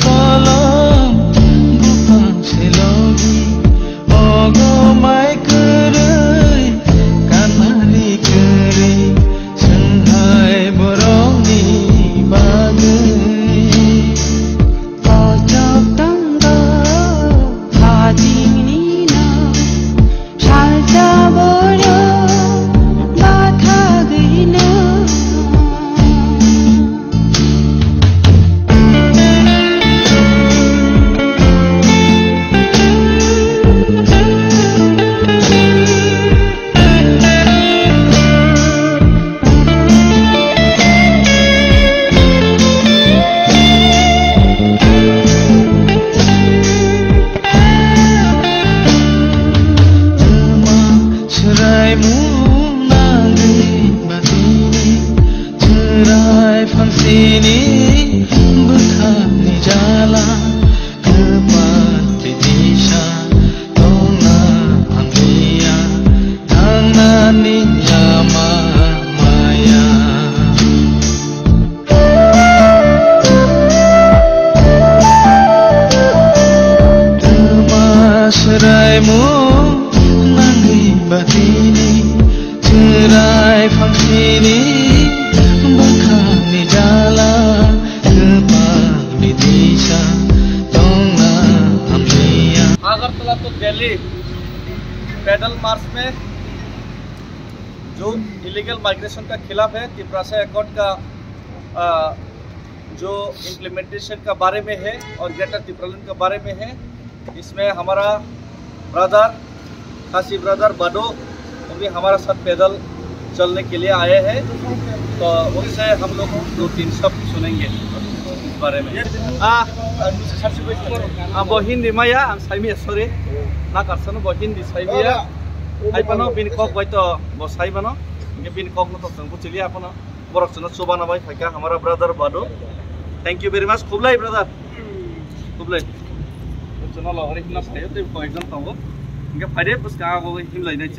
kolom bupang selogi ogo mai kerei kanari kerei senghai borongni bagai pojok tangga hajing nina salja boro batha gina Sini berkami jalan ke pantai desa Tona Anglia tangan nyama maya Temas seraimu nangi batini cerai fang sini berkami jalan ke pantai desa Tona Anglia Agartala तो दिल्ली पैदल मार्च में जो illegal migration का खिलाफ है Tiprasa accord का जो implementation का बारे में है और ग्रेटर तिपरालैंड का बारे में है। इसमें हमारा ब्रदर खासी ब्रदर बाडो वो भी हमारा साथ पैदल चलने के लिए आए हैं, तो उनसे हम लोग 2-3 शब्द सुनेंगे इस बारे में। हिंदी माया साइमी सॉरी ना करसन हिंदी साइमिया आइपनो बिन कक बाय तो बसाइबनो के बिन कक न तो संगु चली आपनो बरकसन सुबाना बाय फाइका हमारा ब्रदर बाडो। थैंक यू वेरी मच खुबलाई ब्रदर खुबलाई चनो लहरि हिना सायो ते को एग्जाम तंगो इनके फाइदे पुस्का गो हिम लाइनै छ